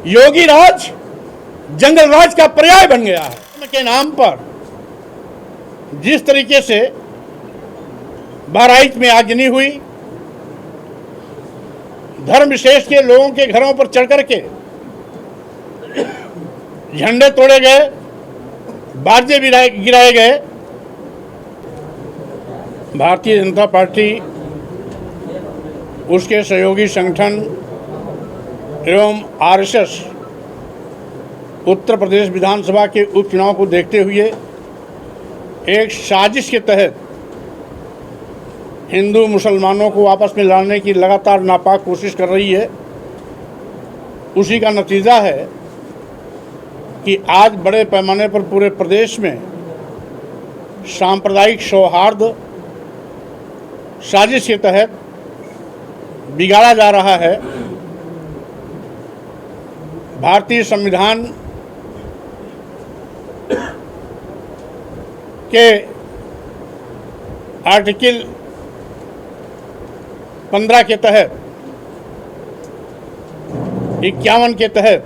योगी राज जंगल राज का पर्याय बन गया है के नाम पर। जिस तरीके से बहराइच में आगजनी हुई, धर्म विशेष के लोगों के घरों पर चढ़ करके झंडे तोड़े गए, बाजे गिराए गए, भारतीय जनता पार्टी, उसके सहयोगी संगठन एवं आरएसएस उत्तर प्रदेश विधानसभा के उपचुनाव को देखते हुए एक साजिश के तहत हिंदू मुसलमानों को आपस में लड़ने की लगातार नापाक कोशिश कर रही है। उसी का नतीजा है कि आज बड़े पैमाने पर पूरे प्रदेश में सांप्रदायिक सौहार्द साजिश के तहत बिगाड़ा जा रहा है। भारतीय संविधान के आर्टिकल 15 के तहत 51 के तहत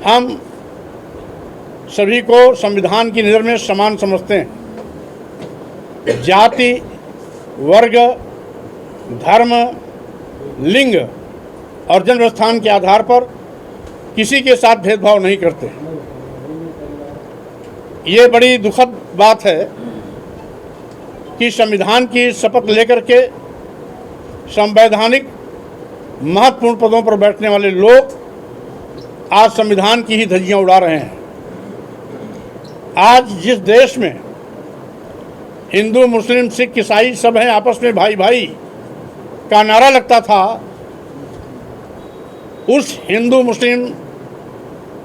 हम सभी को संविधान की नज़र में समान समझते हैं। जाति, वर्ग, धर्म, लिंग और जन्म स्थान के आधार पर किसी के साथ भेदभाव नहीं करते। ये बड़ी दुखद बात है कि संविधान की शपथ लेकर के संवैधानिक महत्वपूर्ण पदों पर बैठने वाले लोग आज संविधान की ही धज्जियां उड़ा रहे हैं। आज जिस देश में हिंदू, मुस्लिम, सिख, ईसाई सब हैं, आपस में भाई भाई का नारा लगता था, उस हिंदू मुस्लिम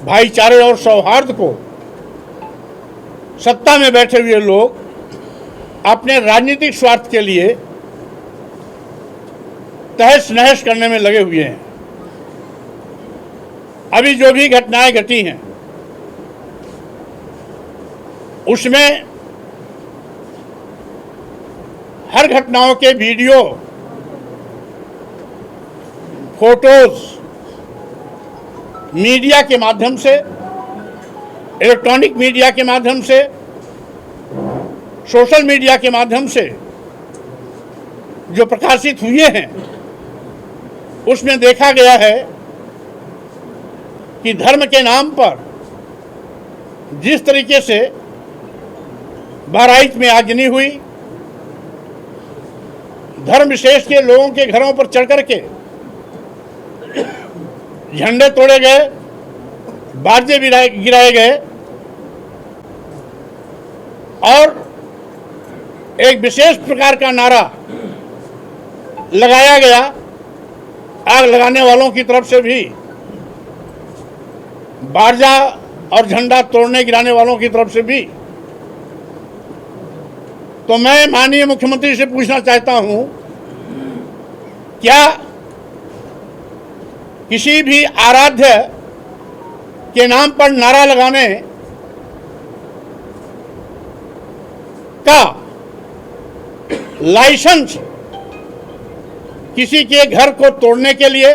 भाईचारे और सौहार्द को सत्ता में बैठे हुए लोग अपने राजनीतिक स्वार्थ के लिए तहस नहस करने में लगे हुए हैं। अभी जो भी घटनाएं घटी हैं उसमें हर घटनाओं के वीडियो, फोटोज मीडिया के माध्यम से, इलेक्ट्रॉनिक मीडिया के माध्यम से, सोशल मीडिया के माध्यम से जो प्रकाशित हुए हैं उसमें देखा गया है कि धर्म के नाम पर जिस तरीके से बहराइच में आगजनी हुई, धर्म विशेष के लोगों के घरों पर चढ़ करके झंडे तोड़े गए, बाजे गिराए गए और एक विशेष प्रकार का नारा लगाया गया। आग लगाने वालों की तरफ से भी, बाजा और झंडा तोड़ने गिराने वालों की तरफ से भी। तो मैं माननीय मुख्यमंत्री से पूछना चाहता हूं, क्या किसी भी आराध्य के नाम पर नारा लगाने का लाइसेंस किसी के घर को तोड़ने के लिए,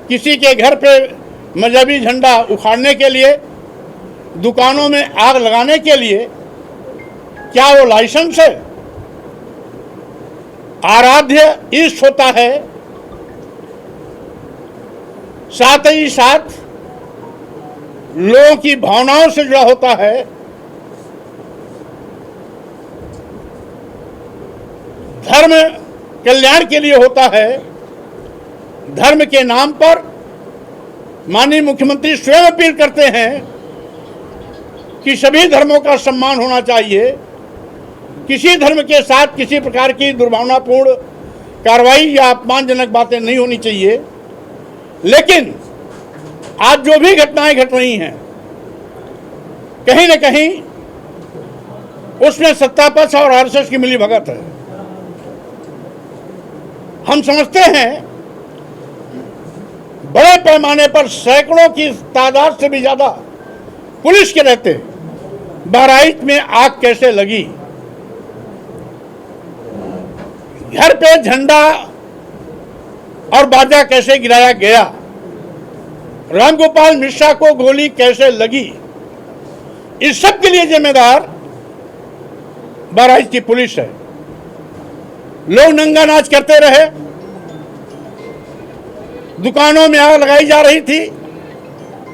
किसी के घर पे मजहबी झंडा उखाड़ने के लिए, दुकानों में आग लगाने के लिए, क्या वो लाइसेंस है? आराध्य इष्ट होता है, साथ ही साथ लोगों की भावनाओं से जुड़ा होता है। धर्म कल्याण के लिए होता है। धर्म के नाम पर माननीय मुख्यमंत्री स्वयं अपील करते हैं कि सभी धर्मों का सम्मान होना चाहिए, किसी धर्म के साथ किसी प्रकार की दुर्भावनापूर्ण कार्रवाई या अपमानजनक बातें नहीं होनी चाहिए। लेकिन आज जो भी घटनाएं घट रही हैं, कहीं न कहीं उसमें सत्ता पक्ष और आरएसएस की मिलीभगत है। हम समझते हैं बड़े पैमाने पर सैकड़ों की तादाद से भी ज्यादा पुलिस के रहते बहराइच में आग कैसे लगी। घर पे झंडा और बाजा कैसे गिराया गया, रामगोपाल मिश्रा को गोली कैसे लगी, इस सब के लिए जिम्मेदार बहराइच की पुलिस है। लोग नंगा नाच करते रहे, दुकानों में आग लगाई जा रही थी,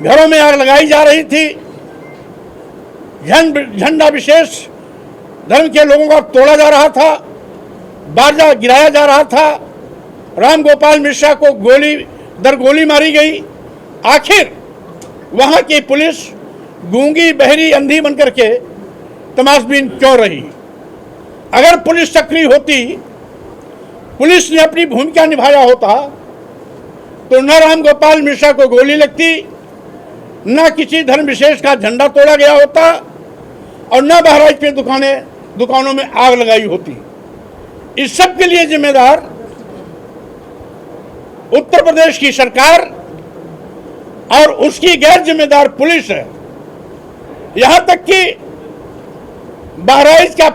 घरों में आग लगाई जा रही थी, झंडा विशेष धर्म के लोगों का तोड़ा जा रहा था, बाजा गिराया जा रहा था, रामगोपाल मिश्रा को गोली दर गोली मारी गई। आखिर वहां की पुलिस गूंगी बहरी अंधी बनकर के तमाशबीन क्यों रही? अगर पुलिस सक्रिय होती, पुलिस ने अपनी भूमिका निभाया होता, तो न रामगोपाल मिश्रा को गोली लगती, न किसी धर्म विशेष का झंडा तोड़ा गया होता, और न बहराइच में दुकानों में आग लगाई होती। इस सब के लिए जिम्मेदार उत्तर प्रदेश की सरकार और उसकी गैर जिम्मेदार पुलिस है। यहां तक कि बहराइच का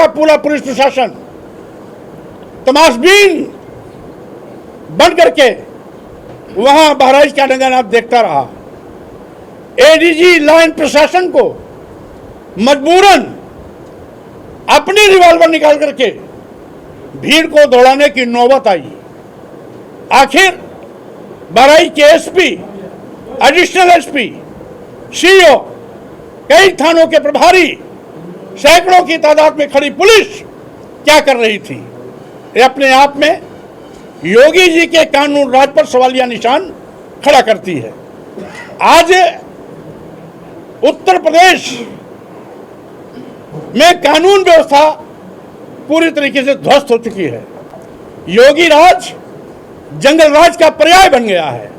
पूरा पुलिस प्रशासन तमाशबीन बन करके वहां बहराइच का नंगानाच देखता रहा। एडीजी लाइन प्रशासन को मजबूरन अपनी रिवॉल्वर निकाल करके भीड़ को दौड़ाने की नौबत आई। आखिर बहराइच के एसपी, एडिशनल एसपी, सीओ, कई थानों के प्रभारी, सैकड़ों की तादाद में खड़ी पुलिस क्या कर रही थी? ये अपने आप में योगी जी के कानून राज पर सवालिया निशान खड़ा करती है। आज उत्तर प्रदेश में कानून व्यवस्था पूरी तरीके से ध्वस्त हो चुकी है। योगी राज जंगल राज का पर्याय बन गया है।